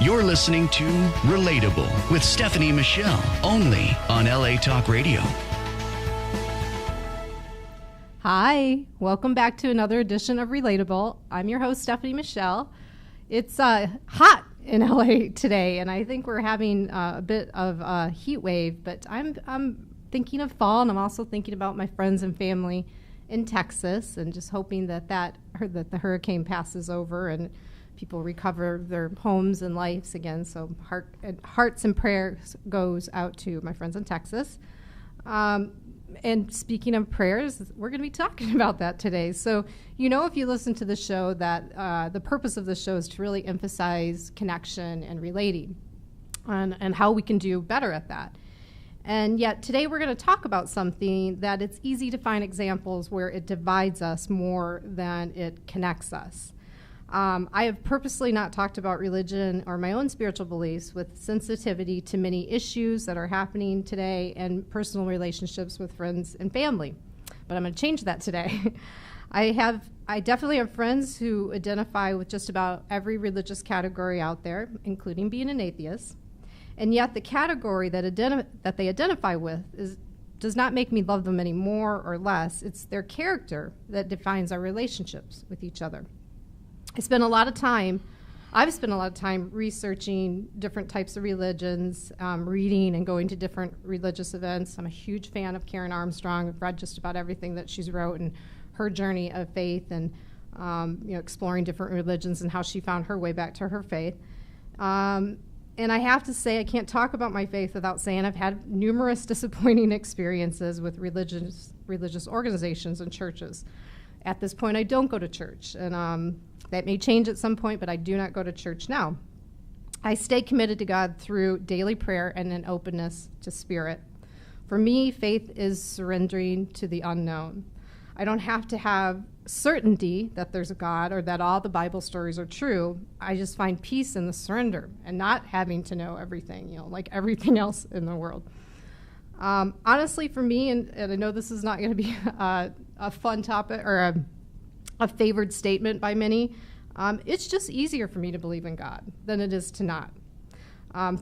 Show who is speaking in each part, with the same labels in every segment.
Speaker 1: You're listening to Relatable with Stephanie Michelle, only on LA Talk Radio.
Speaker 2: Hi, welcome back to another edition of Relatable. I'm your host, Stephanie Michelle. It's hot in LA today, and I think we're having a bit of a heat wave, but I'm thinking of fall, and I'm also thinking about my friends and family in Texas, and just hoping that the hurricane passes over and people recover their homes and lives again. So hearts and prayers goes out to my friends in Texas. And speaking of prayers, we're going to be talking about that today. So, if you listen to the show, that the purpose of the show is to really emphasize connection and relating and how we can do better at that. And yet today we're going to talk about something that it's easy to find examples where it divides us more than it connects us. I have purposely not talked about religion or my own spiritual beliefs with sensitivity to many issues that are happening today and personal relationships with friends and family. But I'm going to change that today. I definitely have friends who identify with just about every religious category out there, including being an atheist. And yet the category that they identify with does not make me love them any more or less. It's their character that defines our relationships with each other. I've spent a lot of time researching different types of religions, reading and going to different religious events. I'm a huge fan of Karen Armstrong. I've read just about everything that she's wrote and her journey of faith and exploring different religions and how she found her way back to her faith. And I have to say, I can't talk about my faith without saying I've had numerous disappointing experiences with religious organizations and churches. At this point, I don't go to church, and that may change at some point, but I do not go to church now. I stay committed to God through daily prayer and an openness to Spirit. For me, faith is surrendering to the unknown. I don't have to have certainty that there's a God or that all the Bible stories are true. I just find peace in the surrender and not having to know everything, like everything else in the world. Honestly, for me, and I know this is not going to be a fun topic or a favored statement by many, it's just easier for me to believe in God than it is to not.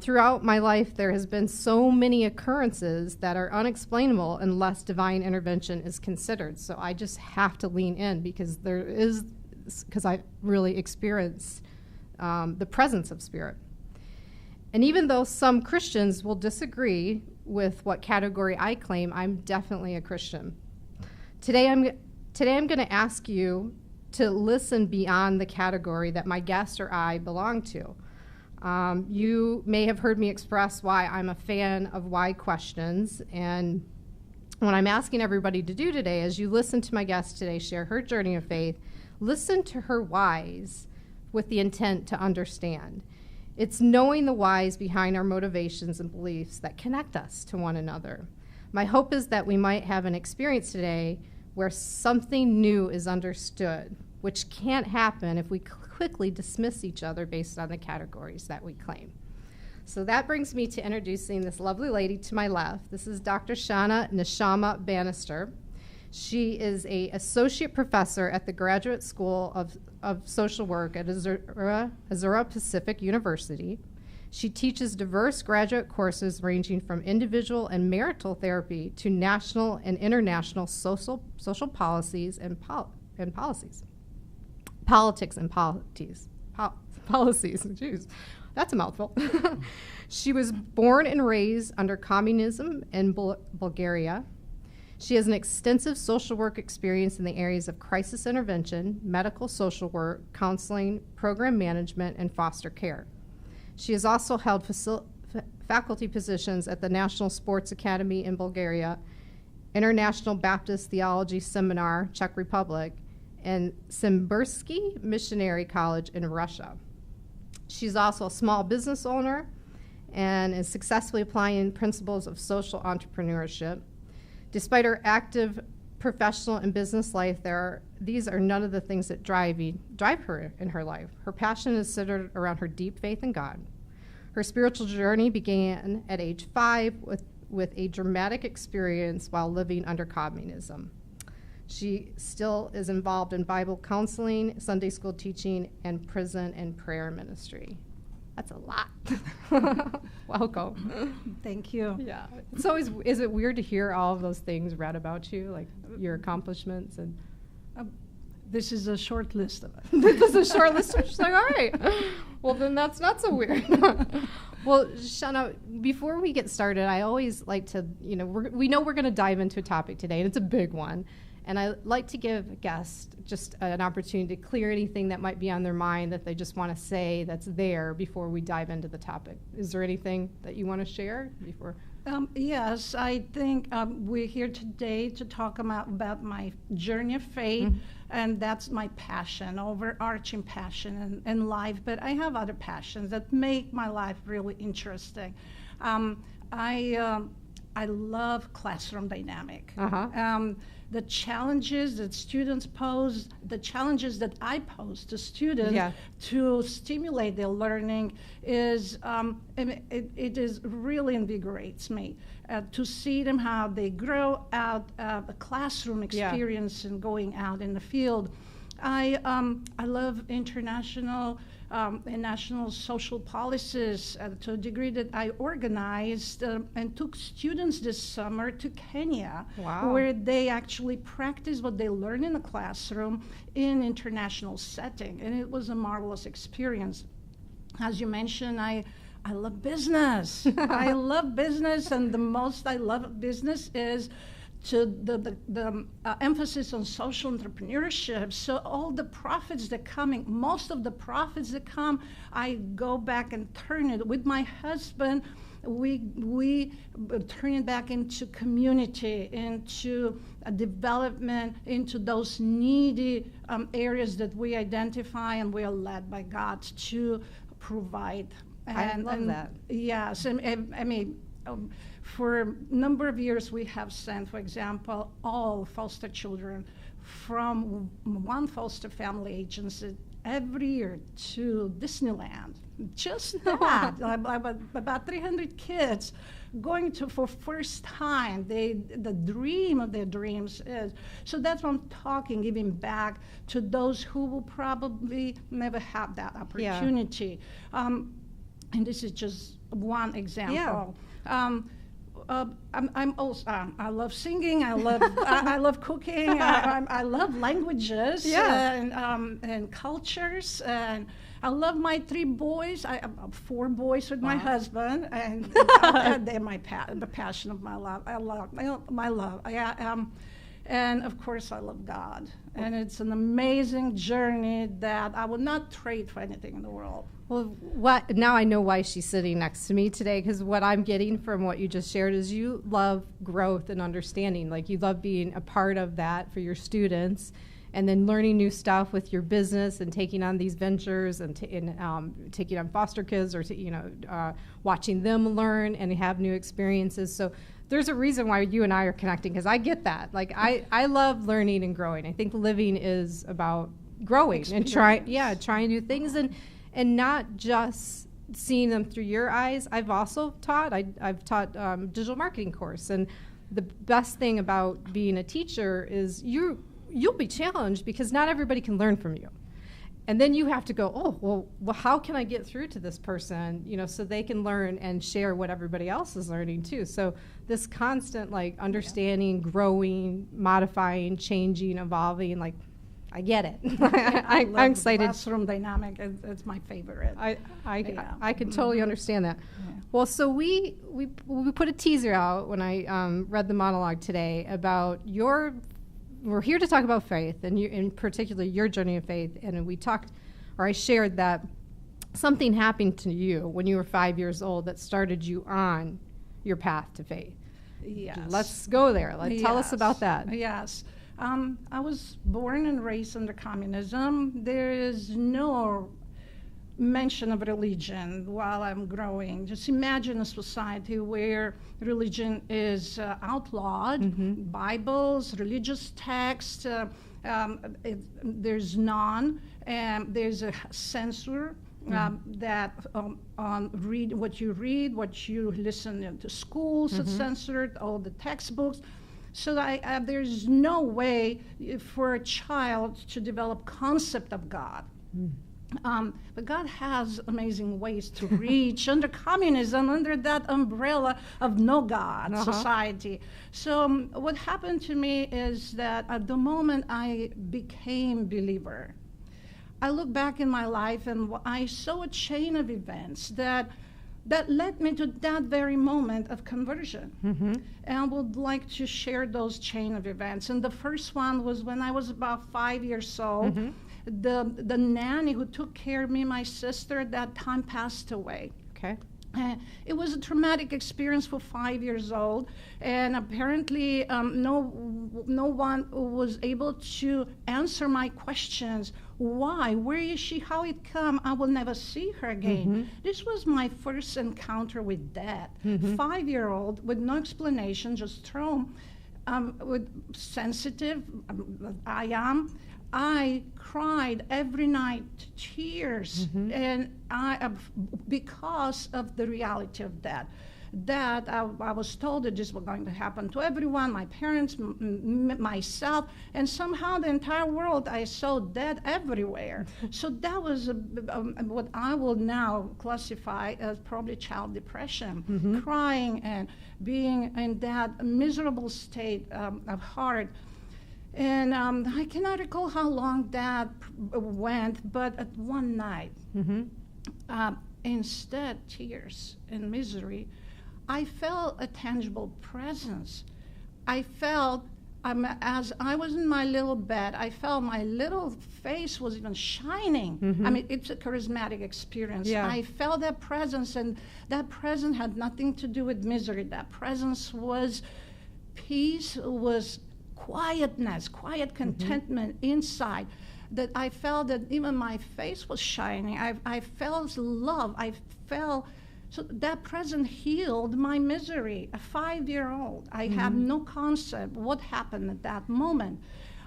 Speaker 2: Throughout my life, there has been so many occurrences that are unexplainable unless divine intervention is considered. So I just have to lean in because I really experience the presence of Spirit. And even though some Christians will disagree with what category I claim, I'm definitely a Christian. Today I'm going to ask you to listen beyond the category that my guest or I belong to. You may have heard me express why I'm a fan of why questions, and what I'm asking everybody to do today is you listen to my guest today share her journey of faith, listen to her whys with the intent to understand. It's knowing the whys behind our motivations and beliefs that connect us to one another. My hope is that we might have an experience today where something new is understood, which can't happen if we quickly dismiss each other based on the categories that we claim. So that brings me to introducing this lovely lady to my left. This is Dr. Shaynah Neshama-Bannister. She is an associate professor at the Graduate School of Social Work at Azura Pacific University. She teaches diverse graduate courses ranging from individual and marital therapy to national and international social policies and policies. Politics and policies. Policies. Jeez, that's a mouthful. She was born and raised under communism in Bulgaria. She has an extensive social work experience in the areas of crisis intervention, medical social work, counseling, program management, and foster care. She has also held faculty positions at the National Sports Academy in Bulgaria, International Baptist Theology Seminar, Czech Republic, and Simbursky Missionary College in Russia. She's also a small business owner and is successfully applying principles of social entrepreneurship. Despite her active professional and business life, these are none of the things that drive her in her life. Her passion is centered around her deep faith in God. Her spiritual journey began at age 5 with a dramatic experience while living under communism. She still is involved in Bible counseling, Sunday school teaching, and prison and prayer ministry. That's a lot. Welcome.
Speaker 3: Thank you.
Speaker 2: Yeah. It's always, is it weird to hear all of those things read about you, like your accomplishments? And
Speaker 3: this is a short list of it.
Speaker 2: this is a short list. She's like, all right. Well, then that's not so weird. Well, Shaynah, before we get started, I always like to, we know we're going to dive into a topic today, and it's a big one. And I like to give guests just an opportunity to clear anything that might be on their mind that they just want to say that's there before we dive into the topic. Is there anything that you want to share before?
Speaker 3: Yes, I think we're here today to talk about my journey of faith, and that's my passion, overarching passion in life. But I have other passions that make my life really interesting. I love classroom dynamic. The challenges that students pose, the challenges that I pose to students to stimulate their learning is, it is really invigorates me to see them how they grow out of a classroom experience and going out in the field. I love international and national social policies to a degree that I organized and took students this summer to Kenya, where they actually practice what they learn in the classroom in international setting, and it was a marvelous experience. As you mentioned, I love business. I love business, and the most I love business is to the emphasis on social entrepreneurship. So all the profits that most of the profits that come, I go back and turn it with my husband. We turn it back into community, into development, into those needy areas that we identify, and we are led by God to provide.
Speaker 2: I love that.
Speaker 3: Yes, I mean. For a number of years, we have sent, for example, all foster children from one foster family agency every year to Disneyland. Just that, about 300 kids going to for first time. The dream of their dreams is, so that's what I'm talking, giving back to those who will probably never have that opportunity. And this is just one example. I'm also, I love singing, I love cooking, I love languages and cultures, and I love my 3 boys. I have 4 boys with my husband, and they're the passion of my love. I love my love. And of course, I love God, and it's an amazing journey that I would not trade for anything in the world.
Speaker 2: Well, now I know why she's sitting next to me today, because what I'm getting from what you just shared is you love growth and understanding. Like, you love being a part of that for your students, and then learning new stuff with your business and taking on these ventures and taking on foster kids, or watching them learn and have new experiences. So there's a reason why you and I are connecting, because I get that. Like, I love learning and growing. I think living is about growing and trying new things, and not just seeing them through your eyes. I've also taught. I've taught digital marketing course, and the best thing about being a teacher is you'll be challenged, because not everybody can learn from you. And then you have to go, well, how can I get through to this person, so they can learn and share what everybody else is learning too. So this constant understanding, growing, modifying, changing, evolving, I get it. I'm excited.
Speaker 3: Classroom dynamic, it's my favorite.
Speaker 2: I can totally understand that. Yeah. Well, so we put a teaser out when I read the monologue today about we're here to talk about faith, and in particular your journey of faith. And I shared that something happened to you when you were 5 years old that started you on your path to faith.
Speaker 3: Yes.
Speaker 2: Let's go there. Tell us about that.
Speaker 3: Yes. I was born and raised under communism. There is no mention of religion while I'm growing. Just imagine a society where religion is outlawed, Bibles, religious texts, there's none, and there's a censor that on read what you listen to schools, it's censored, all the textbooks. So there's no way for a child to develop concept of God. But God has amazing ways to reach under communism, under that umbrella of no God society. So what happened to me is that at the moment I became believer, I look back in my life and I saw a chain of events that led me to that very moment of conversion. And I would like to share those chain of events. And the first one was when I was about 5 years old. The nanny who took care of me, my sister, at that time passed away.
Speaker 2: Okay.
Speaker 3: It was a traumatic experience for 5 years old, and apparently no one was able to answer my questions. Why? Where is she? How it come? I will never see her again. This was my first encounter with death. 5-year-old with no explanation, just thrown. With sensitive, I cried every night, tears, and because of the reality of that. I was told that this was going to happen to everyone, my parents, myself, and somehow the entire world, I saw death everywhere. So that was what I will now classify as probably child depression, crying and being in that miserable state of heart. And I cannot recall how long that went, but at one night, instead tears and misery, I felt a tangible presence. I felt, as I was in my little bed, I felt my little face was even shining. I mean, it's a charismatic experience.
Speaker 2: Yeah.
Speaker 3: I felt that presence, and that presence had nothing to do with misery. That presence was peace, was quietness, quiet contentment inside, that I felt that even my face was shining. I felt love. I felt, so that present healed my misery. A 5-year-old, I have no concept what happened at that moment.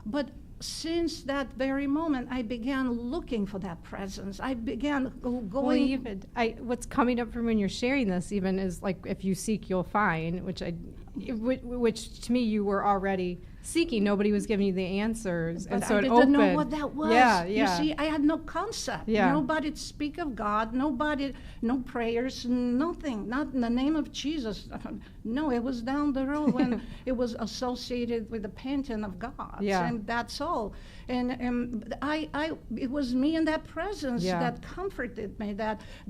Speaker 3: But since that very moment, I began looking for that presence. I began going.
Speaker 2: Well, what's coming up from when you're sharing this even is like, if you seek, you'll find, which to me you were already seeking. Nobody was giving you the answers,
Speaker 3: But
Speaker 2: and so
Speaker 3: I
Speaker 2: it
Speaker 3: didn't
Speaker 2: opened.
Speaker 3: know what that was.
Speaker 2: Yeah.
Speaker 3: You see, I had no concept.
Speaker 2: Yeah.
Speaker 3: Nobody speak of God. Nobody, no prayers, nothing. Not in the name of Jesus. No, it was down the road when it was associated with the painting of God.
Speaker 2: Yeah.
Speaker 3: And that's all. And it was me in that presence that comforted me.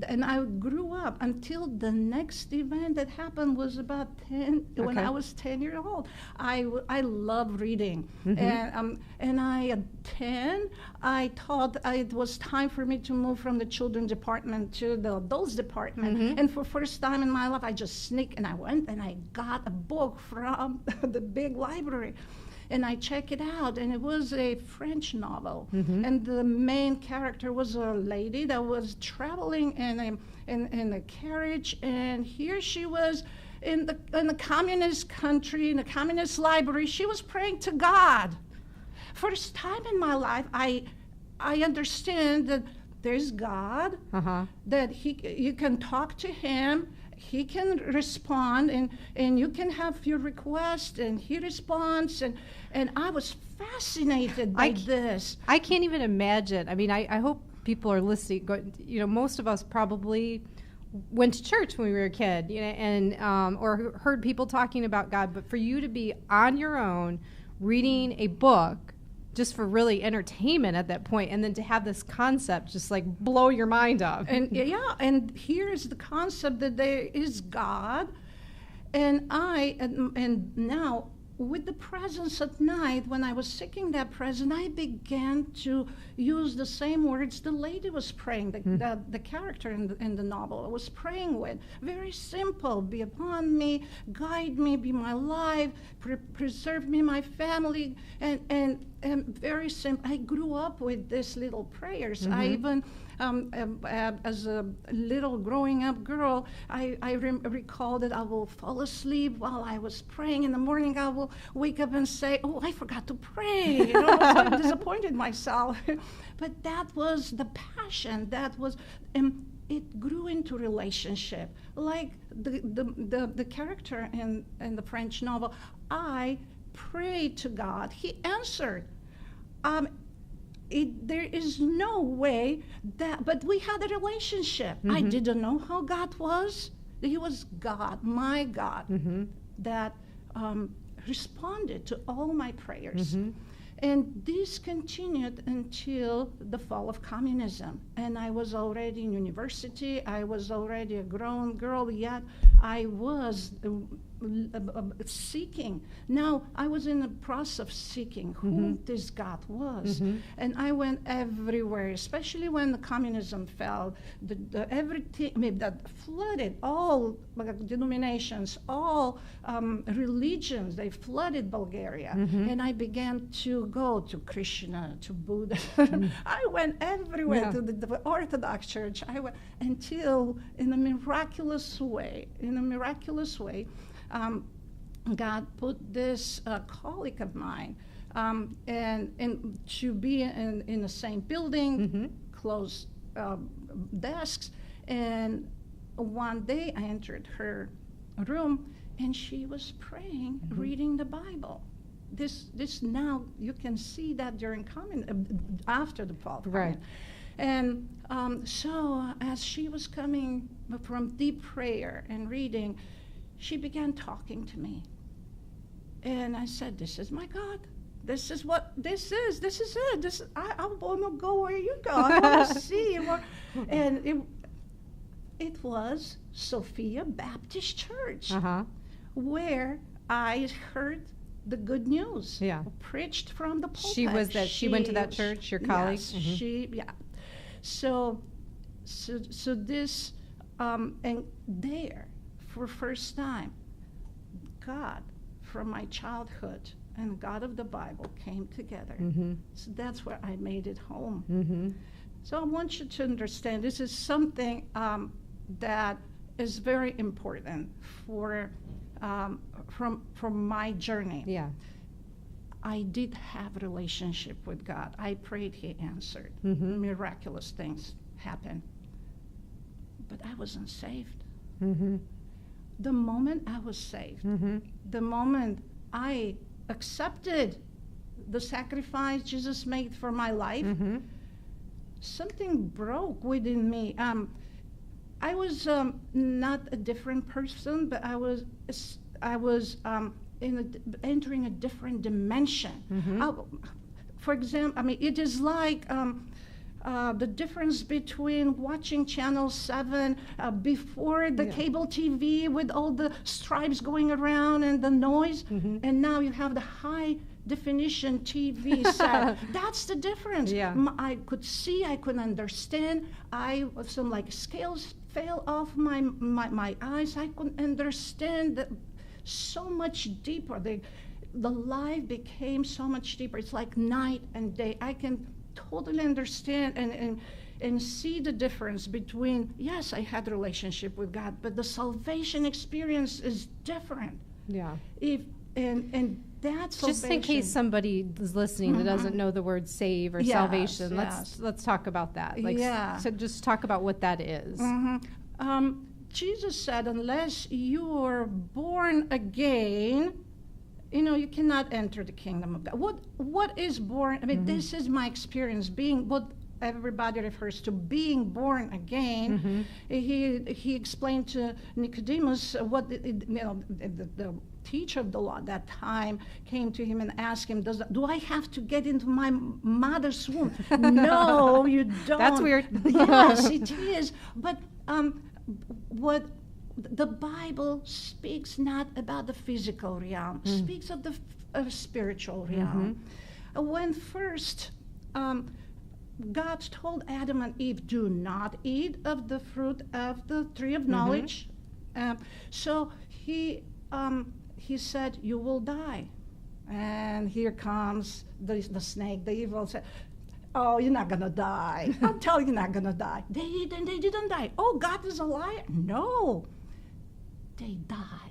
Speaker 3: And I grew up until the next event that happened was about 10. When I was 10 years old. I love reading, and at 10, I thought it was time for me to move from the children's department to the adults department. And for first time in my life, I just sneaked and I went and I got a book from the big library. And I checked it out, and it was a French novel. And the main character was a lady that was traveling in a carriage, and here she was in the communist country, in the communist library. She was praying to God. First time in my life, I understand that there's God, that you can talk to him, he can respond, and you can have your request, and he responds, and I was fascinated by this.
Speaker 2: I can't even imagine. I mean, I hope people are listening. Most of us probably went to church when we were a kid, and or heard people talking about God. But for you to be on your own, reading a book just for really entertainment at that point, and then to have this concept just like blow your mind up.
Speaker 3: And here is the concept that there is God, and now with the presence at night, when I was seeking that presence, I began to use the same words the lady was praying, the character in the novel was praying with. Very simple: be upon me, guide me, be my life, preserve me, my family, and very simple. I grew up with these little prayers. I even, as a little growing up girl, I recall that I will fall asleep while I was praying. In the morning, I will wake up and say, "Oh, I forgot to pray." You know, so I disappointed myself. But that was the passion. That was, it grew into relationship. Like the character in the French novel, I prayed to God. He answered. There is no way that, but we had a relationship. I didn't know how God was. He was God, my God, that responded to all my prayers. And this continued until the fall of communism. And I was already in university. I was already a grown girl, yet I was seeking. Now, I was in the process of seeking who this God was. And I went everywhere, especially when the communism fell. Everything that flooded all denominations, all religions, they flooded Bulgaria. And I began to go to Krishna, to Buddha. I went everywhere, to the Orthodox Church. I went until, in a miraculous way, God put this colleague of mine, and to be in the same building, close desks. And one day I entered her room, and she was praying, reading the Bible. This now, you can see that during after the fall.
Speaker 2: Right.
Speaker 3: And so as she was coming from deep prayer and reading, she began talking to me. And I said, "This is my God. This is what this is. This is it. I want to go where you go. I want to see more." And it was Sophia Baptist Church, where I heard the good news. Preached from the pulpit.
Speaker 2: She went to that church, your colleague?
Speaker 3: Yes, So this, and there, for first time, God from my childhood and God of the Bible came together. So that's where I made it home. So I want you to understand, this is something that is very important for from my journey. I did have a relationship with God. I prayed, He answered. Miraculous things happened. But I wasn't saved. The moment I was saved, the moment I accepted the sacrifice Jesus made for my life, something broke within me. I was not a different person, but I was entering a different dimension. For example, it is like the difference between watching Channel 7 before the cable TV with all the stripes going around and the noise, and now you have the high definition TV set. That's the difference. I could see, I could understand. Some like scales fell off my eyes. I could understand that so much deeper. The life became so much deeper. It's like night and day. I can totally understand and see the difference between, yes, I had a relationship with God, but the salvation experience is different. And that salvation,
Speaker 2: just in case somebody is listening that doesn't know the word save or salvation, let's talk about that. So just talk about what that is. Jesus said, unless you are born again, you cannot enter the kingdom of God. What is born? This is my experience, being what everybody refers to being born again. He explained to Nicodemus what the teacher of the law at that time came to him and asked him, do I have to get into my mother's womb? No, you don't. That's weird.
Speaker 3: Yes, it is. But the Bible speaks not about the physical realm, speaks of the spiritual realm. When first God told Adam and Eve, do not eat of the fruit of the tree of knowledge. So he said, you will die. And here comes the snake, the evil said, oh, you're not going to die. I'll tell you you're not going to die. They ate and they didn't die. Oh, God is a liar. No. They died.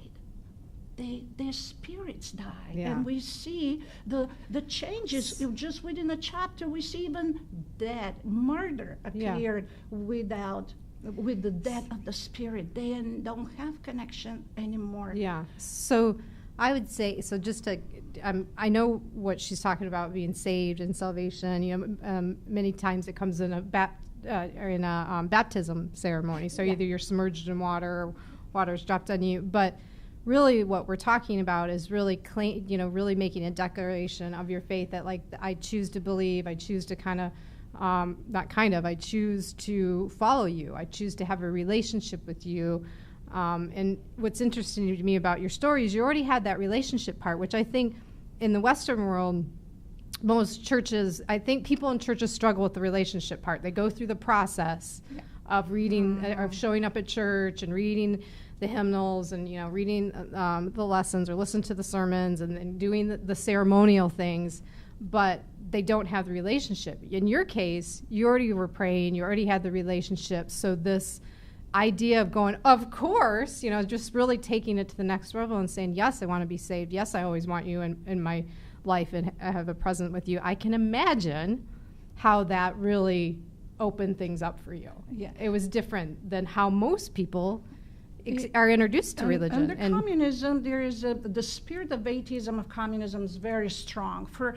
Speaker 3: Their spirits died.
Speaker 2: Yeah.
Speaker 3: And we see the changes. Just within a chapter, we see even death, murder appeared with the death of the spirit. They don't have connection anymore.
Speaker 2: Yeah. So I would say, so just to, I know what she's talking about, being saved and salvation. You know, many times it comes in a baptism ceremony. So either you're submerged in water or water's dropped on you. But really, what we're talking about is really really making a declaration of your faith that, like, I choose to believe. I choose to I choose to follow you. I choose to have a relationship with you. And what's interesting to me about your story is you already had that relationship part, which I think in the Western world, most churches, I think people in churches struggle with the relationship part. They go through the process of reading, of showing up at church and reading the hymnals and, reading the lessons or listen to the sermons and doing the ceremonial things, but they don't have the relationship. In your case, you already were praying, you already had the relationship, so this idea of going, of course, just really taking it to the next level and saying, yes, I want to be saved. Yes, I always want you in my life and have a present with you. I can imagine how that really opened things up for you. Yeah. It was different than how most people are introduced to religion.
Speaker 3: Under communism, there is the spirit of atheism of communism is very strong. For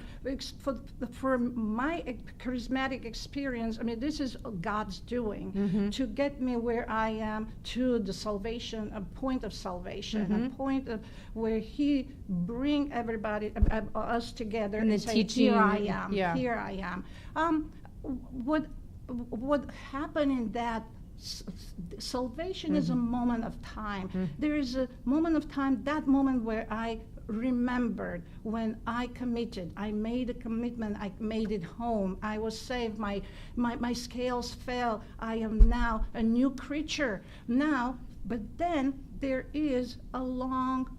Speaker 3: my charismatic experience, I mean, this is God's doing to get me where I am to the salvation, a point of salvation, a point of where He bring everybody, us together and say,
Speaker 2: teaching,
Speaker 3: here I am, here I am. What happened in that? Salvation is a moment of time. There is a moment of time, that moment where I remembered when I committed. I made a commitment. I made it home. I was saved. My scales fell. I am now a new creature. Now, but then there is a long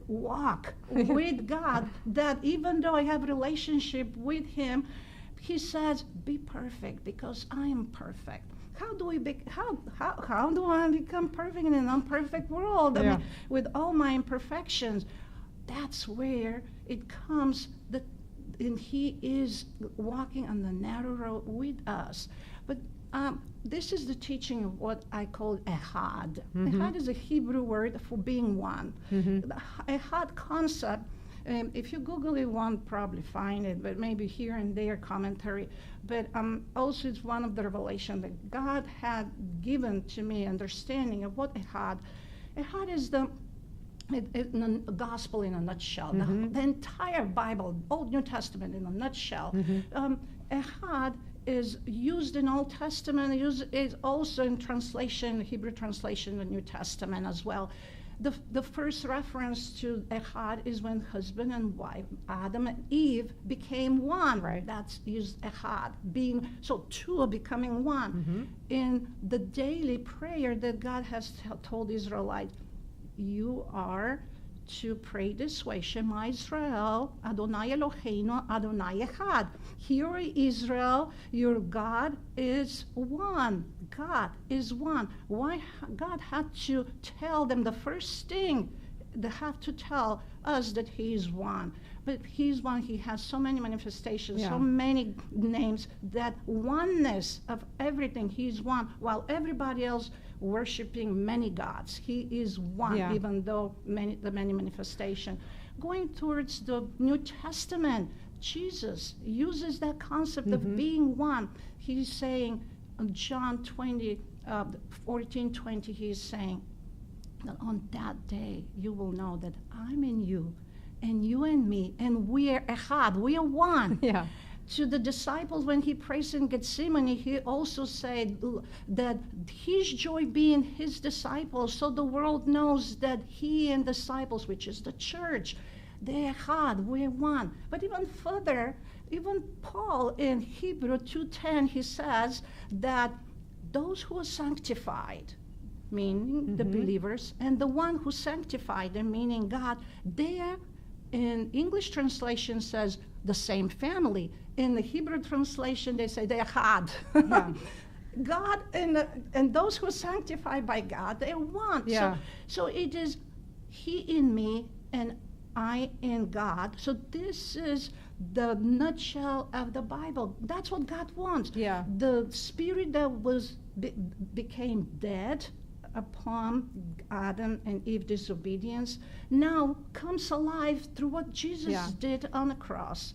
Speaker 3: walk with God that even though I have a relationship with Him, He says, be perfect because I am perfect. How do I become perfect in an imperfect world? I mean, with all my imperfections, that's where it comes. And He is walking on the narrow road with us. But this is the teaching of what I call ehad. Ehad is a Hebrew word for being one. The ehad concept. If you Google it, one probably find it, but maybe here and there commentary. But also it's one of the revelation that God had given to me, understanding of what Ehad. Ehad is the gospel in a nutshell. The entire Bible, Old New Testament in a nutshell. Ehad is used in Old Testament, is also in translation, Hebrew translation, the New Testament as well. The first reference to Ehad is when husband and wife, Adam and Eve, became one. Right. That's used Ehad, so two are becoming one. In the daily prayer that God has told Israelites, you are to pray this way, Shema Israel, Adonai Eloheinu, Adonai Echad. Hear, Israel, your God is one. God is one. Why God had to tell them the first thing? They have to tell us that He is one. But He's one. He has so many manifestations, so many names, that oneness of everything, He's one, while everybody else worshiping many gods. He is one, even though the many manifestation. Going towards the New Testament, Jesus uses that concept of being one. He's saying, John 14:20, He's saying that on that day you will know that I'm in you and you and me, and we are echad, we are one. to the disciples when he prays in Gethsemane, he also said that his joy being his disciples, so the world knows that he and disciples, which is the church, they had, we're one. But even further, even Paul in Hebrew 2:10, he says that those who are sanctified, meaning the believers, and the one who sanctified them, meaning God, they are, in English translation says, the same family. In the Hebrew translation, they say they're Had. Yeah. God and those who are sanctified by God, they're one.
Speaker 2: Yeah.
Speaker 3: So it is he in me and I in God. So this is the nutshell of the Bible. That's what God wants.
Speaker 2: Yeah.
Speaker 3: The spirit that was became dead upon Adam and Eve disobedience now comes alive through what Jesus did on the cross.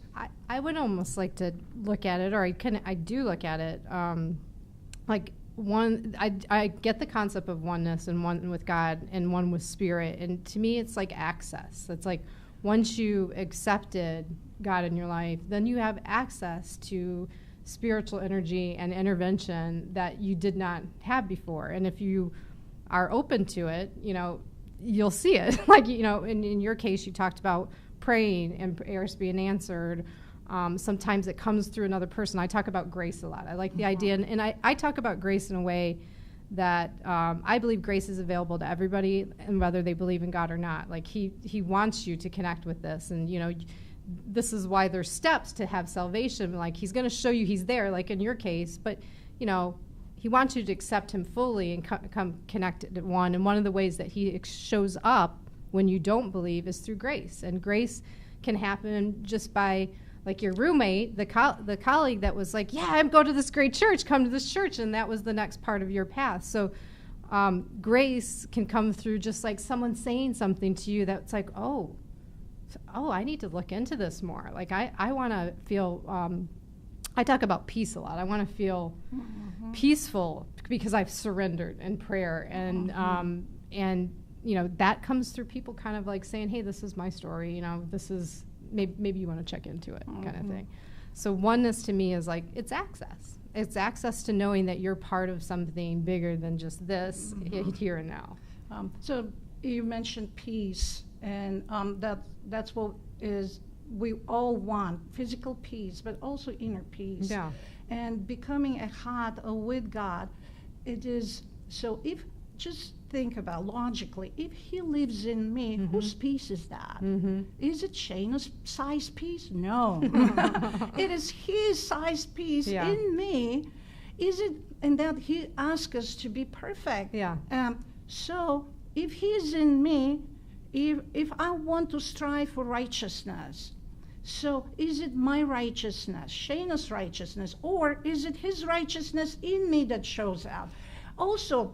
Speaker 2: I would almost like to look at it, or I do look at it, like one, I get the concept of oneness and one with God and one with spirit, and to me it's like access. It's like once you accepted God in your life, then you have access to spiritual energy and intervention that you did not have before. And if you are open to it, you'll see it. Like, in your case, you talked about praying and prayers being answered. Sometimes it comes through another person. I talk about grace a lot. I like the idea, and I talk about grace in a way that I believe grace is available to everybody, and whether they believe in God or not. Like he wants you to connect with this, and this is why there's steps to have salvation. Like he's going to show you he's there, like in your case, but he wants you to accept him fully and come connected to one. And one of the ways that he shows up when you don't believe is through grace. And grace can happen just by, like your roommate, the colleague that was like, yeah, I'm going to this great church, come to this church. And that was the next part of your path. So grace can come through just like someone saying something to you that's like, oh, I need to look into this more. Like I want to feel, I talk about peace a lot. I want to feel peaceful because I've surrendered in prayer, and that comes through people kind of like saying, hey, this is my story. This is maybe you want to check into it, kind of thing. So oneness to me is like it's access. It's access to knowing that you're part of something bigger than just this here and now.
Speaker 3: So you mentioned peace, and that's what is. We all want physical peace, but also inner peace.
Speaker 2: Yeah.
Speaker 3: And becoming a heart with God, it is, so if, just think about logically, if he lives in me, whose peace is that? Is it Shaynah's size peace? No. It is his size peace in me. Is it, and that he asks us to be perfect.
Speaker 2: Yeah.
Speaker 3: So if he's in me, if I want to strive for righteousness, so is it my righteousness, Shaynah's righteousness, or is it his righteousness in me that shows out? Also,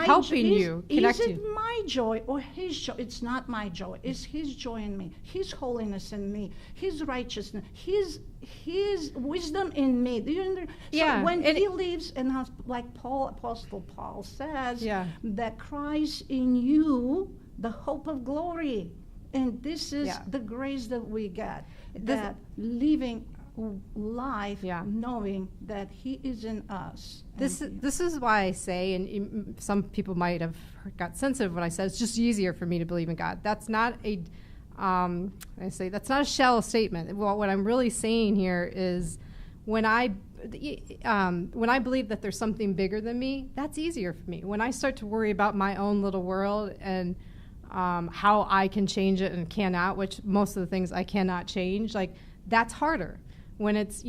Speaker 2: helping you connect
Speaker 3: you. Is it my joy or his joy? It's not my joy. It's his joy in me, his holiness in me, his righteousness, his wisdom in me. Do you understand?
Speaker 2: Yeah.
Speaker 3: So when he lives, and like Apostle Paul says, that Christ in you, the hope of glory. And this is the grace that we get, that living life knowing that he is in us.
Speaker 2: This is why I say, and some people might have got sensitive when I said it's just easier for me to believe in God. That's not a that's not a shallow statement. Well, what I'm really saying here is when I believe that there's something bigger than me, that's easier for me. When I start to worry about my own little world and how I can change it and cannot, which most of the things I cannot change, like that's harder. When it's,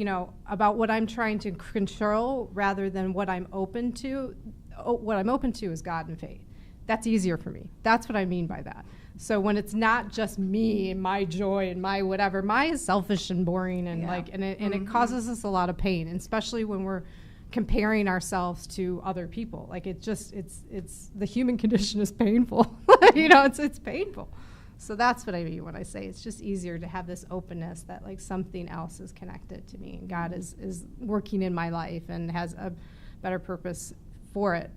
Speaker 2: about what I'm trying to control rather than what I'm open to. What I'm open to is God and faith. That's easier for me. That's what I mean by that. So when it's not just me and my joy and my whatever, my is selfish and boring and it causes us a lot of pain, and especially when we're comparing ourselves to other people. Like it's the human condition is painful. It's painful. So that's what I mean when I say it's just easier to have this openness that like something else is connected to me and God is working in my life and has a better purpose for it.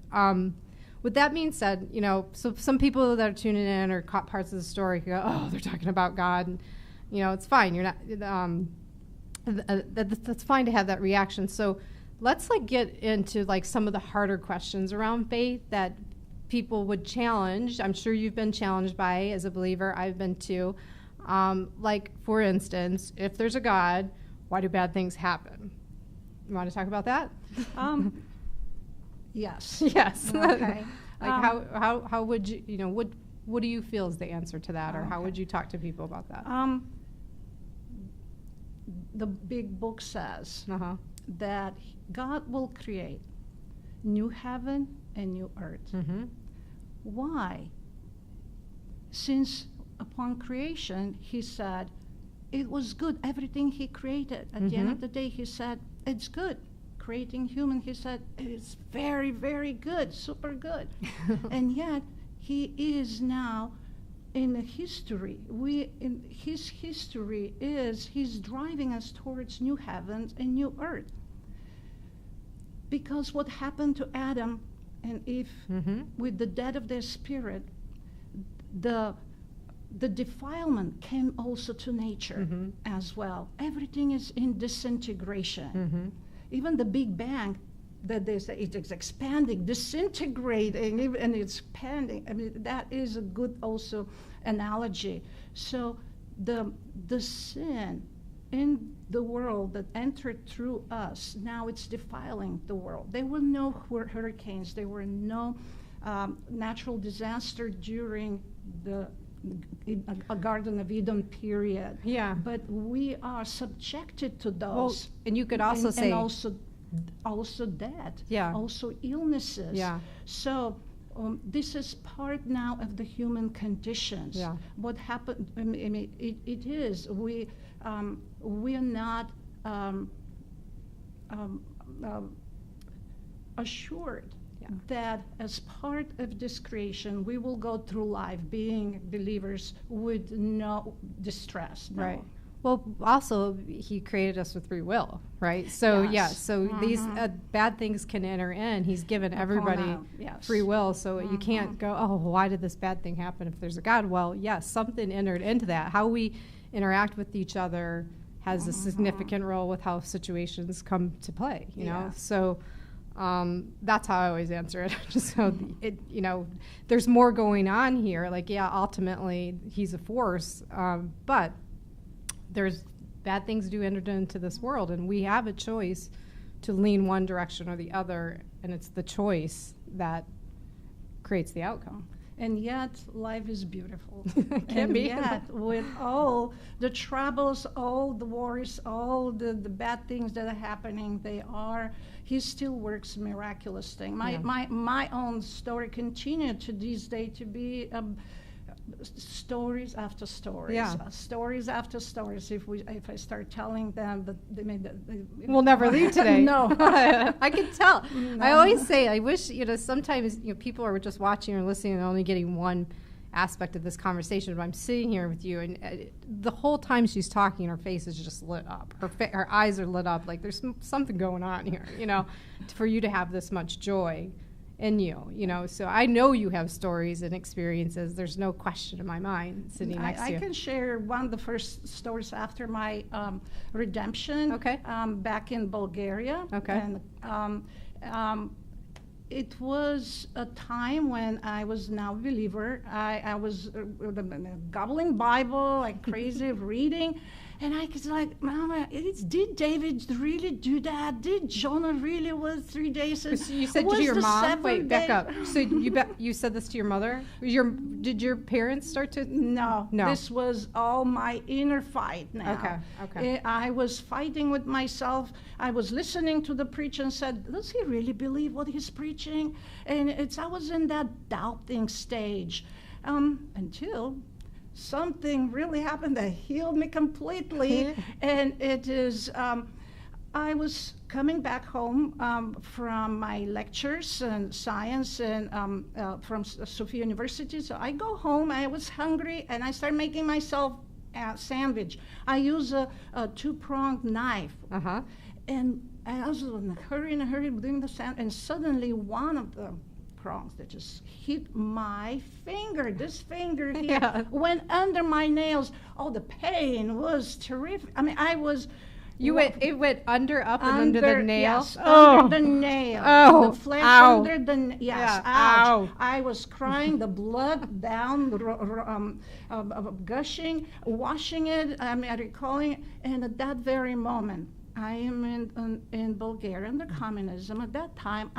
Speaker 2: With that being said, so some people that are tuning in or caught parts of the story go, oh, they're talking about God, and it's fine. You're not. That's fine to have that reaction. So let's like get into like some of the harder questions around faith that people would challenge. I'm sure you've been challenged by as a believer. I've been too. Like, for instance, if there's a God, why do bad things happen? You want to talk about that?
Speaker 3: Yes.
Speaker 2: Yes.
Speaker 3: Okay.
Speaker 2: Like how would you, you know, what do you feel is the answer to that, or how would you talk to people about that?
Speaker 3: The big book says
Speaker 2: Uh-huh.
Speaker 3: that God will create new heaven and new earth.
Speaker 2: Mm-hmm.
Speaker 3: Why? Since upon creation, he said, it was good, everything he created. At the end of the day, he said, it's good. Creating human, he said, it's very, very good, super good. And yet, he is now in the history. In his history he's driving us towards new heavens and new earth. Because what happened to Adam and Eve with the death of their spirit, the defilement came also to nature as well. Everything is in disintegration. Even the Big Bang, that they say it is expanding, disintegrating, and it's expanding. I mean, that is a good also analogy. So the sin in the world that entered through us, now it's defiling the world. There were no hurricanes, there were no natural disaster during a Garden of Eden period.
Speaker 2: Yeah.
Speaker 3: But we are subjected to those.
Speaker 2: Well, and you could also say...
Speaker 3: And also death.
Speaker 2: Yeah.
Speaker 3: Also illnesses.
Speaker 2: Yeah.
Speaker 3: So this is part now of the human conditions.
Speaker 2: Yeah.
Speaker 3: What happened, I mean, it is, we are not assured that as part of this creation, we will go through life being believers with no distress. No.
Speaker 2: Right. Well, also, he created us with free will, right? So, these bad things can enter in. He's given everybody free will, so you can't go, oh, why did this bad thing happen if there's a God? Well, yes, something entered into that. How we interact with each other has a significant role with how situations come to play, you know? So that's how I always answer it. Just so there's more going on here. Like, ultimately, he's a force, but there's bad things do enter into this world, and we have a choice to lean one direction or the other, and it's the choice that creates the outcome.
Speaker 3: And yet, life is beautiful.
Speaker 2: Can be.
Speaker 3: Yet, with all the troubles, all the worries, all the bad things that are happening, he still works miraculous things. My own story continued to this day to be stories after stories, stories after stories. If I start telling them that
Speaker 2: we'll never leave today.
Speaker 3: No,
Speaker 2: I can tell. No. I always say, I wish sometimes people are just watching or listening and only getting one aspect of this conversation. But I'm sitting here with you, and the whole time she's talking, her face is just lit up. Her eyes are lit up, like there's something going on here. For you to have this much joy in you, so I know you have stories and experiences. There's no question in my mind sitting next to you.
Speaker 3: I can share one of the first stories after my redemption.
Speaker 2: Okay.
Speaker 3: Back in Bulgaria.
Speaker 2: Okay.
Speaker 3: And it was a time when I was now a believer. I was gobbling Bible like crazy, reading. And I was like, Mama, did David really do that? Did Jonah really was 3 days?
Speaker 2: So you said to your mom? Wait, back up. So you said this to your mother? Did your parents start to?
Speaker 3: No. This was all my inner fight now.
Speaker 2: Okay.
Speaker 3: I was fighting with myself. I was listening to the preacher and said, does he really believe what he's preaching? And I was in that doubting stage until something really happened that healed me completely. And it is, I was coming back home from my lectures and science and from Sofia University. So I go home, I was hungry, and I started making myself a sandwich. I use a two-pronged knife. And I was in a hurry doing the sandwich, and suddenly one of the prongs that just hit my finger. This finger here went under my nails. Oh, the pain was terrific. I mean, I was
Speaker 2: It went up and under the nail?
Speaker 3: Yes, under the nail.
Speaker 2: Oh,
Speaker 3: the flesh
Speaker 2: ow.
Speaker 3: under the yes,
Speaker 2: Yeah,
Speaker 3: ouch.
Speaker 2: ow.
Speaker 3: I was crying, the blood down, gushing, washing it, recalling it, and at that very moment, I am in Bulgaria under communism. At that time,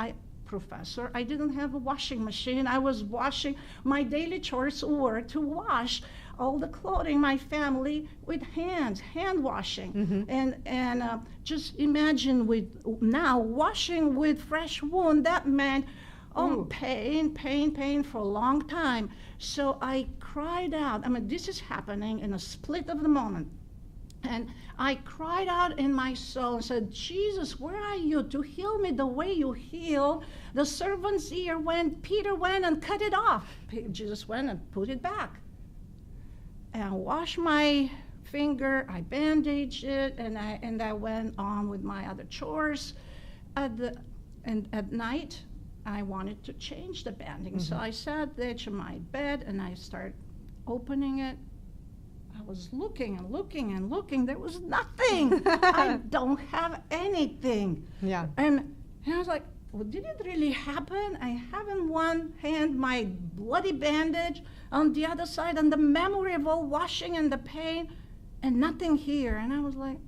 Speaker 3: professor, I didn't have a washing machine. I was washing, my daily chores were to wash all the clothing, my family, with hand washing. And just imagine now washing with fresh wound, that meant pain for a long time. So I cried out. This is happening in a split of the moment. And I cried out in my soul and said, Jesus, where are you to heal me the way you heal the servant's ear when Peter went and cut it off? Jesus went and put it back. And I washed my finger, I bandaged it, and I went on with my other chores. At night, I wanted to change the banding. So I sat at the edge of my bed and I started opening it. I was looking and looking and looking. There was nothing. I don't have anything.
Speaker 2: Yeah.
Speaker 3: And I was like, well, did it really happen? I have in one hand my bloody bandage, on the other side, and the memory of all washing and the pain, and nothing here. And I was like,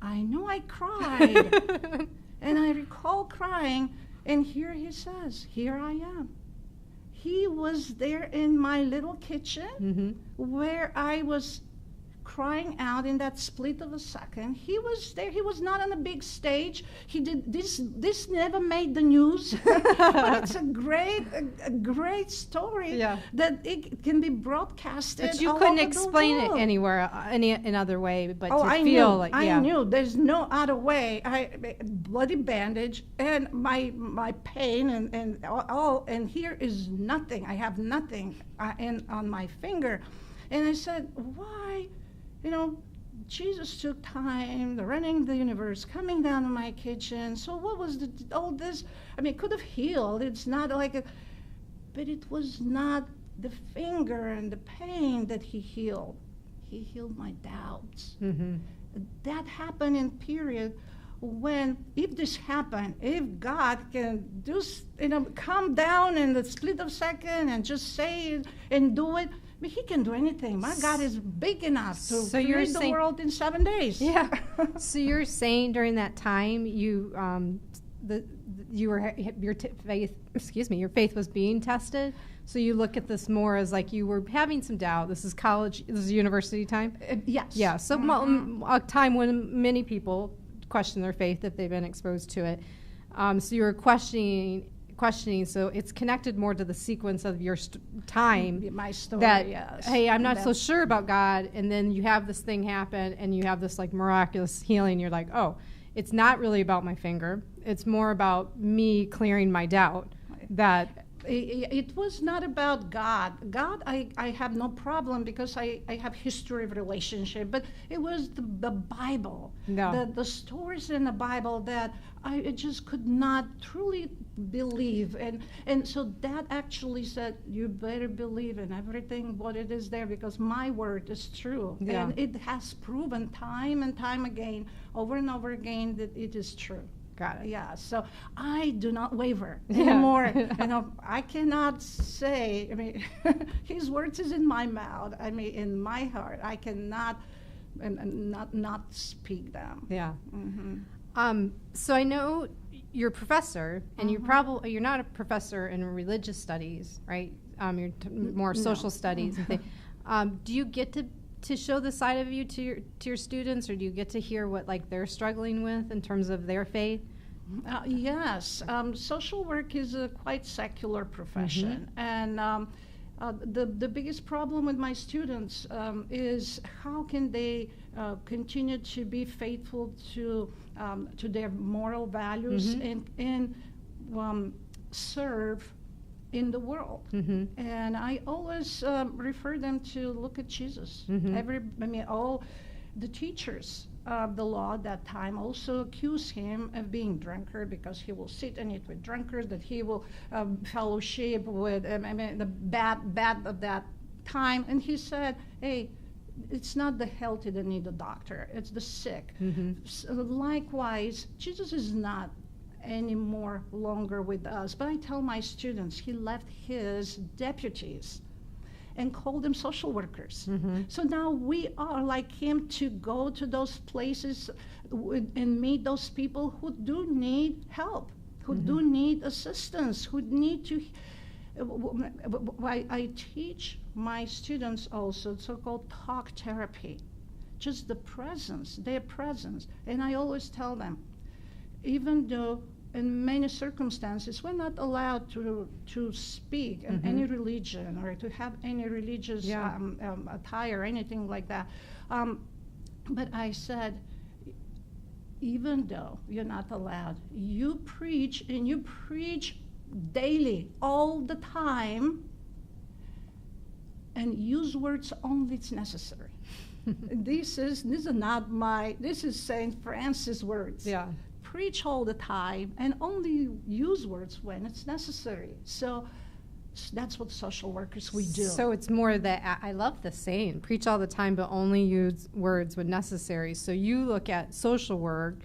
Speaker 3: I know I cried. And I recall crying, and here he says, here I am. He was there in my little kitchen where I was crying out in that split of a second. He was there. He was not on a big stage. He did this never made the news. But it's a great story that it can be broadcasted.
Speaker 2: But you
Speaker 3: all
Speaker 2: couldn't
Speaker 3: over
Speaker 2: explain
Speaker 3: the
Speaker 2: it
Speaker 3: world.
Speaker 2: anywhere any other way but to
Speaker 3: I
Speaker 2: feel
Speaker 3: knew.
Speaker 2: like
Speaker 3: I knew there's no other way. Bloody bandage and my pain and all, and here is nothing. I have nothing on my finger. And I said, why? Jesus took time, running the universe, coming down to my kitchen. So what was all this? It could have healed. It's not like but it was not the finger and the pain that he healed. He healed my doubts. That happened in period when, if this happened, if God can do, come down in the split of second and just say it and do it, he can do anything. My God is big enough to create the world in 7 days.
Speaker 2: Yeah. So you're saying during that time your faith was being tested. So you look at this more as like you were having some doubt. This is college. This is university time.
Speaker 3: Yes.
Speaker 2: Yeah. So a time when many people question their faith if they've been exposed to it. So you were questioning. So it's connected more to the sequence of your time.
Speaker 3: My story,
Speaker 2: that,
Speaker 3: yes.
Speaker 2: Hey, I'm not so sure about God, and then you have this thing happen, and you have this like miraculous healing. You're like, oh, it's not really about my finger. It's more about me clearing my doubt. That
Speaker 3: it was not about God. God, I have no problem because I have history of relationship, but it was the Bible, the stories in the Bible that I just could not truly believe. And so that actually said, you better believe in everything what it is there because my word is true.
Speaker 2: Yeah.
Speaker 3: And it has proven time and time again, over and over again, that it is true.
Speaker 2: Got it.
Speaker 3: Yeah, so I do not waver anymore. I cannot say, his words is in my mouth, in my heart. I cannot not speak them.
Speaker 2: Yeah. So I know you're a professor, and you're not a professor in religious studies, right? You're more social studies and things. Do you get to show the side of you to your students, or do you get to hear what like they're struggling with in terms of their faith?
Speaker 3: Yes, social work is a quite secular profession, and the biggest problem with my students is how can they continue to be faithful to their moral values and serve in the world. And I always refer them to look at Jesus. All the teachers of the law at that time also accuse him of being drunkard because he will sit and eat with drunkards, that he will fellowship with the bad of that time. And he said, hey, it's not the healthy that need a doctor, it's the sick.
Speaker 2: Mm-hmm.
Speaker 3: So likewise, Jesus is not any more longer with us. But I tell my students, he left his deputies and called them social workers.
Speaker 2: Mm-hmm.
Speaker 3: So now we are like him to go to those places and meet those people who do need help, who do need assistance, who need to. I teach my students also so-called talk therapy, just the presence, their presence. And I always tell them, even though in many circumstances we're not allowed to speak in any religion or to have any religious attire or anything like that, but I said, even though you're not allowed, you preach, and you preach daily, all the time, and use words only it's necessary. This is Saint Francis' words.
Speaker 2: Yeah.
Speaker 3: Preach all the time and only use words when it's necessary. So that's what social workers we do.
Speaker 2: So it's more that I love the saying, preach all the time, but only use words when necessary. So you look at social work,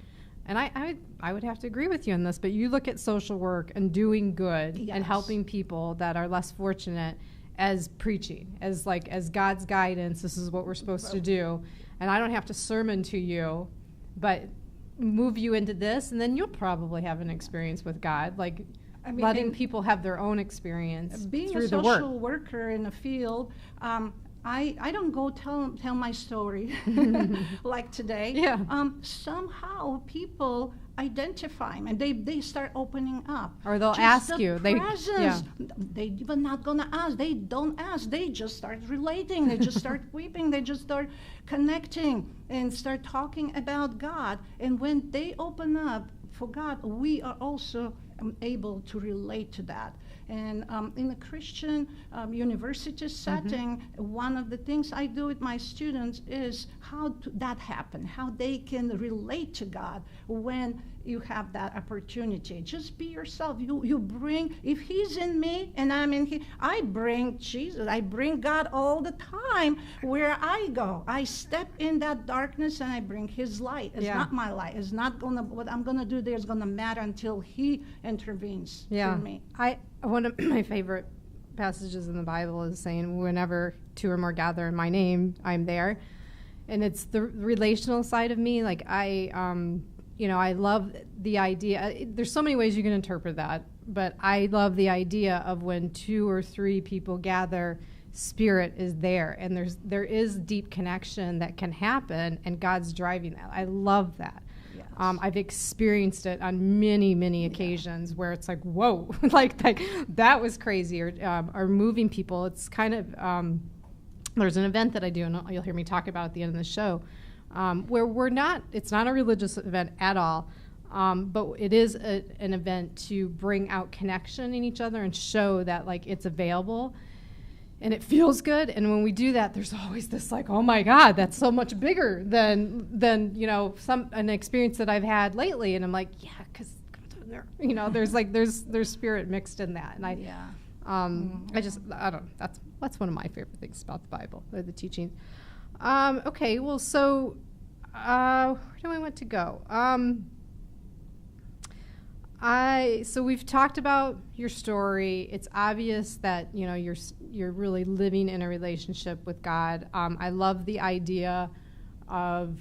Speaker 2: and I would have to agree with you on this, but you look at social work and doing good and helping people that are less fortunate as preaching, as God's guidance. This is what we're supposed to do. And I don't have to sermon to you, but move you into this, and then you'll probably have an experience with God, letting people have their own experience through the work.
Speaker 3: Being a social worker in the field, I don't go tell my story like today.
Speaker 2: Yeah.
Speaker 3: Somehow people identify me and they start opening up.
Speaker 2: Or they'll
Speaker 3: Just
Speaker 2: ask
Speaker 3: the
Speaker 2: you.
Speaker 3: Presence. They even not gonna ask. They don't ask. They just start relating. They just start weeping. They just start connecting and start talking about God. And when they open up for God, we are also able to relate to that. And in a Christian university setting, one of the things I do with my students is how that happen, how they can relate to God when you have that opportunity. Just be yourself. You bring, if he's in me and I'm in him, I bring Jesus. I bring God all the time where I go. I step in that darkness and I bring his light. It's not my light. It's not gonna, what I'm gonna do there is gonna matter until he intervenes through me.
Speaker 2: One of my favorite passages in the Bible is saying, whenever two or more gather in my name, I'm there. And it's the relational side of me. Like I love the idea. There's so many ways you can interpret that, but I love the idea of when 2 or 3 people gather, Spirit is there, and there is deep connection that can happen, and God's driving that. I love that. Yes. I've experienced it on many, many occasions where it's like, whoa, like that was crazy, or moving people. It's kind of there's an event that I do, and you'll hear me talk about at the end of the show. Where it's not a religious event at all, but it is an event to bring out connection in each other and show that it's available and it feels good. And when we do that, there's always this oh my God, that's so much bigger than an experience that I've had lately. And I'm like, yeah, because there's spirit mixed in that. And that's one of my favorite things about the Bible, the teaching. Okay, well, so where do I want to go? So we've talked about your story. It's obvious that you're really living in a relationship with God. I love the idea of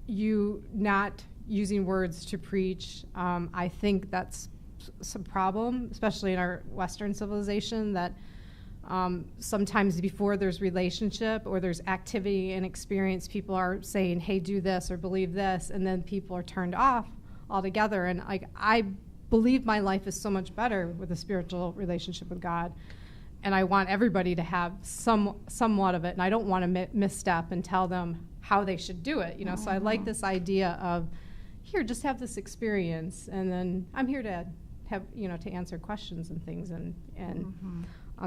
Speaker 2: you not using words to preach. I think that's some problem, especially in our Western civilization, that sometimes before there's relationship or there's activity and experience, people are saying, hey, do this or believe this, and then people are turned off altogether. And I believe my life is so much better with a spiritual relationship with God, and I want everybody to have somewhat of it, and I don't want to misstep and tell them how they should do it. So I like this idea of, here, just have this experience, and then I'm here to have to answer questions and things, and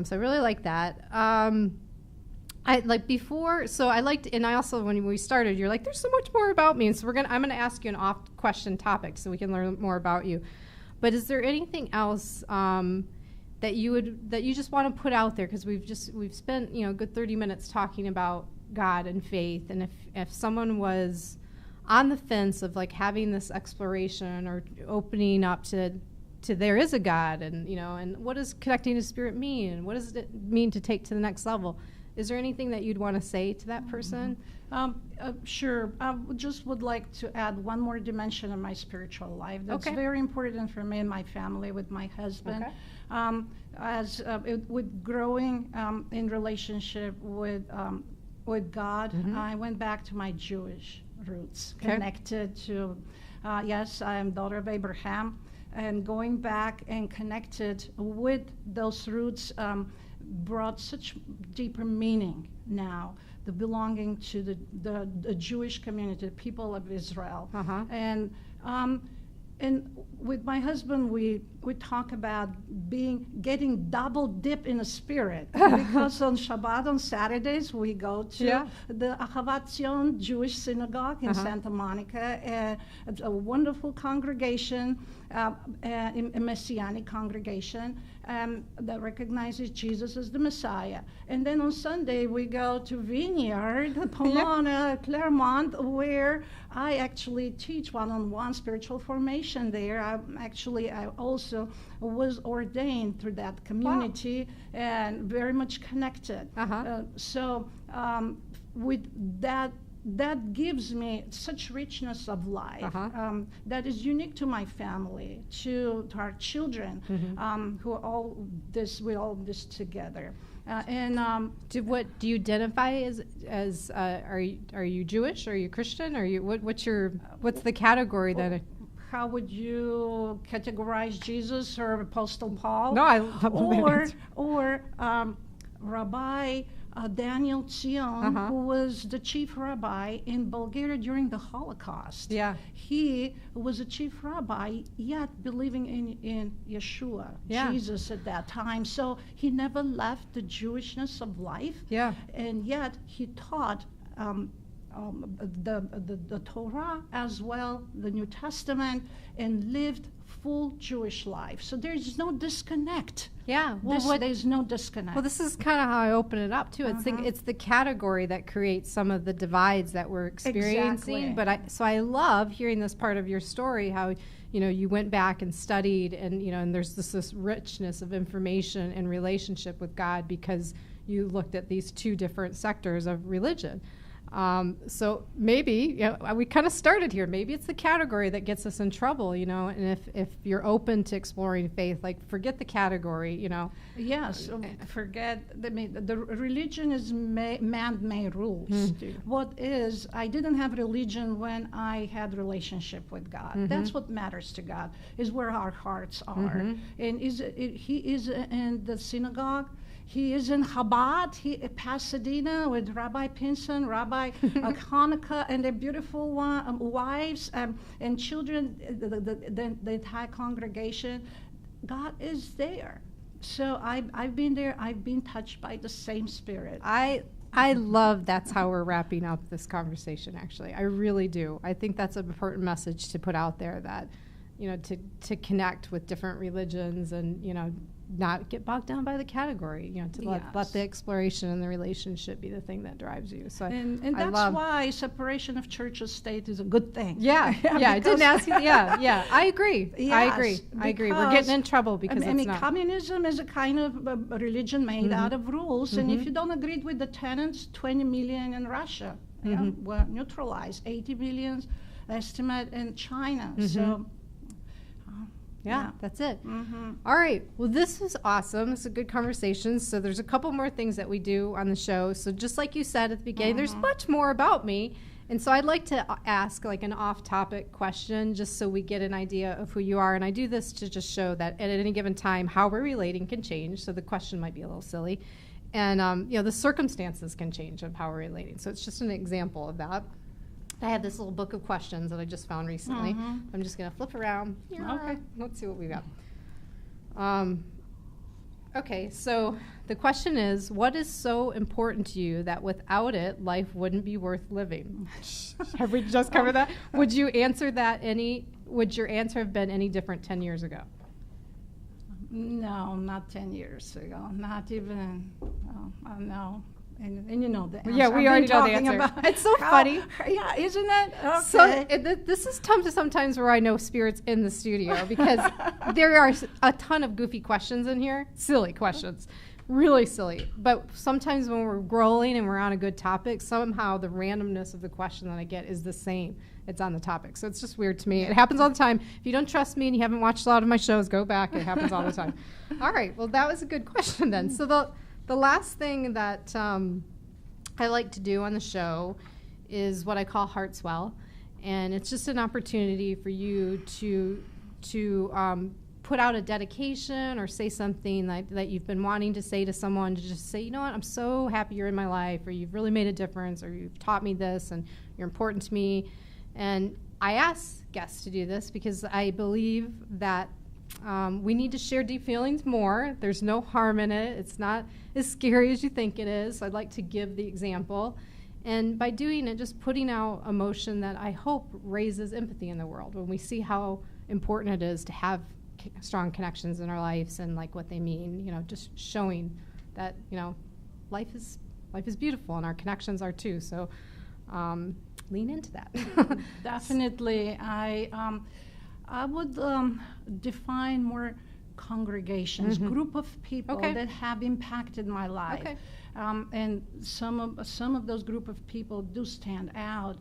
Speaker 2: so I really like that. I like before, so I liked, and I also, when we started, you're like, there's so much more about me, and so I'm gonna ask you an off-question topic so we can learn more about you. But is there anything else that you just want to put out there? Because we've spent a good 30 minutes talking about God and faith, and if someone was on the fence of like having this exploration or opening up to there is a God, and and what does connecting to spirit mean, and what does it mean to take to the next level, is there anything that you'd want to say to that person?
Speaker 3: Sure. I just would like to add one more dimension of my spiritual life that's very important for me and my family with my husband. With growing in relationship with God, I went back to my Jewish roots, connected to, yes, I am daughter of Abraham, and going back and connected with those roots brought such deeper meaning now, the belonging to the Jewish community, the people of Israel. And with my husband, we talk about getting double dip in the spirit, because on Shabbat, on Saturdays, we go to the Ahavat Zion Jewish synagogue in Santa Monica, and it's a wonderful congregation, a Messianic congregation that recognizes Jesus as the Messiah. And then on Sunday, we go to Vineyard, Pomona, Claremont, where I actually teach one-on-one spiritual formation there. I also was ordained through that community and very much connected. So with that gives me such richness of life that is unique to my family, to our children, who are we all this together.
Speaker 2: Do you identify as are you Jewish? Are you Christian? Are you what's the category that?
Speaker 3: How would you categorize Jesus or Apostle Paul?
Speaker 2: No, I love
Speaker 3: or Rabbi Daniel Tzion, who was the chief rabbi in Bulgaria during the Holocaust. He was a chief rabbi, yet believing in Yeshua, Jesus at that time. So he never left the Jewishness of life. And yet he taught the Torah as well, the New Testament, and lived full Jewish life. So there's no disconnect. There's no disconnect.
Speaker 2: Well, this is kind of how I open it up too. It's the category that creates some of the divides that we're experiencing. So I love hearing this part of your story, how you went back and studied, and and there's this richness of information and relationship with God because you looked at these two different sectors of religion. So maybe we kind of started here. Maybe it's the category that gets us in trouble, and if you're open to exploring faith, like forget the category,
Speaker 3: Yes, forget the religion is man-made rules. I didn't have religion when I had relationship with God. That's what matters to God, is where our hearts are. And he is in the synagogue. He is in Chabad, Pasadena, with Rabbi Pinson, Rabbi Hanukkah, and their beautiful wives and children, the entire congregation. God is there. So I've been there. I've been touched by the same spirit.
Speaker 2: I love that's how we're wrapping up this conversation, actually. I really do. I think that's an important message to put out there, that, to connect with different religions and, not get bogged down by the category, let the exploration and the relationship be the thing that drives you. So
Speaker 3: and that's why separation of church and state is a good thing.
Speaker 2: I didn't ask you. I agree. I agree. We're getting in trouble because it's not.
Speaker 3: Communism is a kind of a religion made out of rules, and if you don't agree with the tenets, 20 million in Russia were neutralized, 80 million estimate in China. So.
Speaker 2: That's it. All right. Well, this was awesome. This is a good conversation. So there's a couple more things that we do on the show. So just like you said at the beginning, there's much more about me. And so I'd like to ask like an off-topic question just so we get an idea of who you are. And I do this to just show that at any given time, how we're relating can change. So the question might be a little silly. And, the circumstances can change of how we're relating. So it's just an example of that. I have this little book of questions that I just found recently. I'm just going to flip around. Okay. Let's see what we got. Okay, so the question is, what is so important to you that without it, life wouldn't be worth living? Have we just covered that? Would you answer that would your answer have been any different 10 years ago?
Speaker 3: No, not 10 years ago. Not even, no. And you know the answer.
Speaker 2: Yeah, we already know the answer. It's so funny.
Speaker 3: Yeah, isn't it? Okay.
Speaker 2: So this is sometimes where I know spirits in the studio, because there are a ton of goofy questions in here, silly questions, really silly. But sometimes when we're rolling and we're on a good topic, somehow the randomness of the question that I get is the same. It's on the topic. So it's just weird to me. It happens all the time. If you don't trust me and you haven't watched a lot of my shows, go back. It happens all the time. All right. Well, that was a good question then. So the last thing that I like to do on the show is what I call Heart Swell. And it's just an opportunity for you to put out a dedication or say something that you've been wanting to say to someone, to just say, you know what, I'm so happy you're in my life, or you've really made a difference, or you've taught me this, and you're important to me. And I ask guests to do this because I believe that we need to share deep feelings more. There's no harm in it. It's not as scary as you think it is. I'd like to give the example. And by doing it, just putting out emotion that I hope raises empathy in the world when we see how important it is to have strong connections in our lives and like what they mean, just showing that, life is beautiful and our connections are too. So lean into that.
Speaker 3: Definitely. I would define more congregations, group of people that have impacted my life. Okay. And some of those group of people do stand out.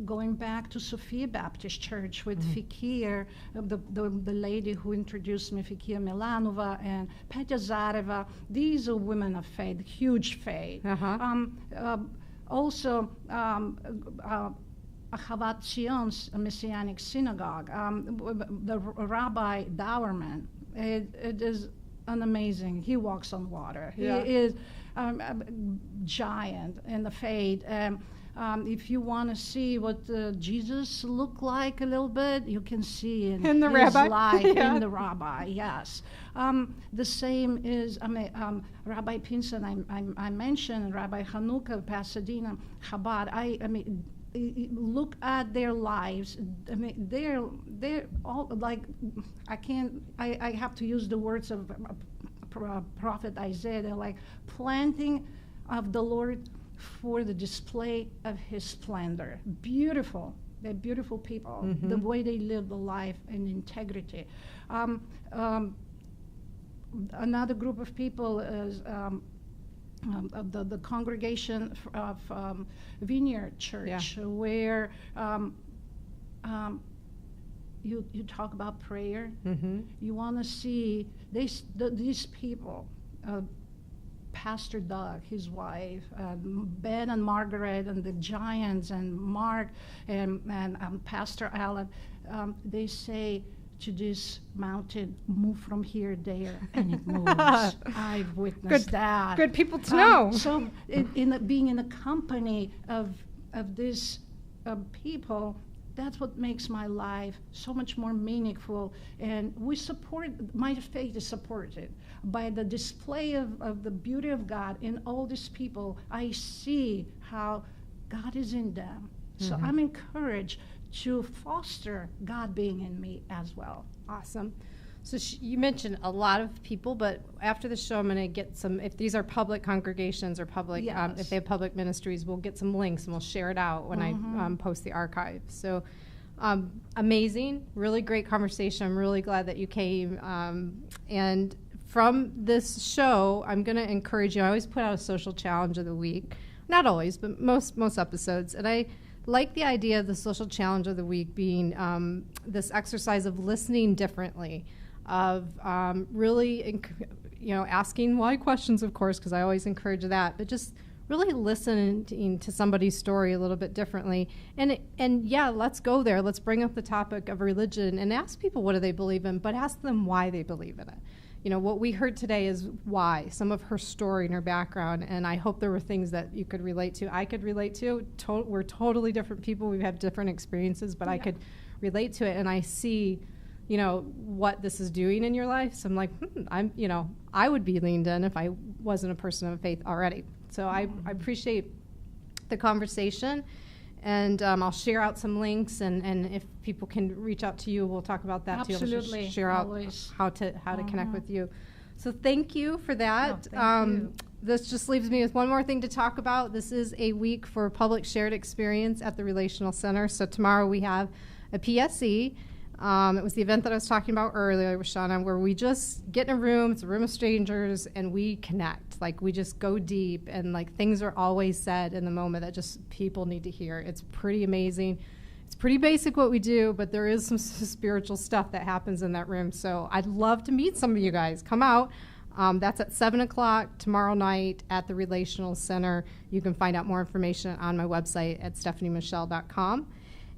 Speaker 3: Going back to Sophia Baptist Church with Fikir, the lady who introduced me, Fikir Milanova and Petya Zareva, these are women of faith, huge faith. Also, Ahavat Zion's Messianic Synagogue, the Rabbi Dauerman, it is an amazing, he walks on water. Yeah. He is a giant in the faith. If you want to see what Jesus looked like a little bit, you can see in his
Speaker 2: rabbi
Speaker 3: life, in the rabbi, yes. The same is Rabbi Pinson, I mentioned, Rabbi Hanukkah, Pasadena, Chabad. I mean, look at their lives. I mean, they're all like, I have to use the words of Prophet Isaiah. They're like planting of the Lord for the display of his splendor. Beautiful. They're beautiful people. The way they live the life and integrity. Another group of people is the congregation of Vineyard Church, where you talk about prayer. You want to see these people. Pastor Doug, his wife, Ben and Margaret, and the Giants, and Mark, and Pastor Alan, they say to this mountain, move from here, there, and it moves. I've witnessed that.
Speaker 2: Good people to know.
Speaker 3: So being in the company of these people, that's what makes my life so much more meaningful. And my faith is supported by the display of the beauty of God in all these people. I see how God is in them. So I'm encouraged to foster God being in me as well.
Speaker 2: Awesome. So you mentioned a lot of people, but after the show, I'm going to get some, if these are public congregations or public, if they have public ministries, we'll get some links and we'll share it out when I post the archive. So amazing, really great conversation. I'm really glad that you came. And from this show, I'm going to encourage you. I always put out a social challenge of the week. Not always, but most episodes. And I like the idea of the social challenge of the week being this exercise of listening differently, of really, asking why questions, of course, because I always encourage that, but just really listening to somebody's story a little bit differently. And yeah, let's go there. Let's bring up the topic of religion and ask people what do they believe in, but ask them why they believe in it. What we heard today is why, some of her story and her background, and I hope there were things that you could relate to. I could relate to. We're totally different people. We have different experiences, but I could relate to it, and I see, what this is doing in your life. So I'm like, I would be leaned in if I wasn't a person of faith already. So I appreciate the conversation. And I'll share out some links, and if people can reach out to you, we'll talk about that too.
Speaker 3: Absolutely.
Speaker 2: Share out how to connect with you. So thank you for that.
Speaker 3: Thank you.
Speaker 2: this just leaves me with one more thing to talk about. This is a week for public shared experience at the Relational Center. So tomorrow we have a PSE. It was the event that I was talking about earlier with Shaynah, where we just get in a room, it's a room of strangers, and we connect. Like, we just go deep, and like things are always said in the moment that just people need to hear. It's pretty amazing. It's pretty basic what we do, but there is some spiritual stuff that happens in that room. So I'd love to meet some of you guys. Come out. That's at 7 o'clock tomorrow night at the Relational Center. You can find out more information on my website at stephaniemichelle.com.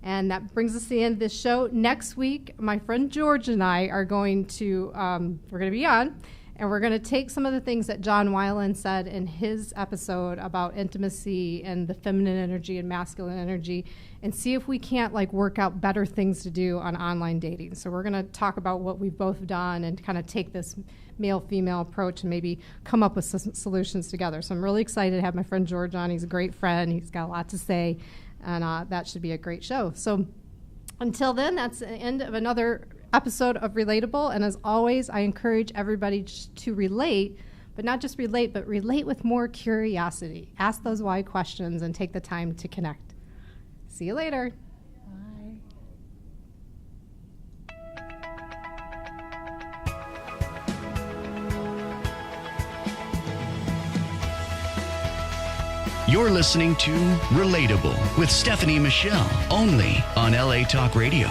Speaker 2: And that brings us to the end of this show. Next week, my friend George and I are going to, we're going to be on, and we're going to take some of the things that John Weiland said in his episode about intimacy and the feminine energy and masculine energy, and see if we can't like work out better things to do on online dating. So we're going to talk about what we've both done and kind of take this male-female approach and maybe come up with some solutions together. So I'm really excited to have my friend George on. He's a great friend. He's got a lot to say. And that should be a great show. So until then, that's the end of another episode of Relatable. And as always, I encourage everybody to relate, but not just relate, but relate with more curiosity. Ask those why questions and take the time to connect. See you later. Bye.
Speaker 1: You're listening to Relatable with Stephanie Michelle, only on LA Talk Radio.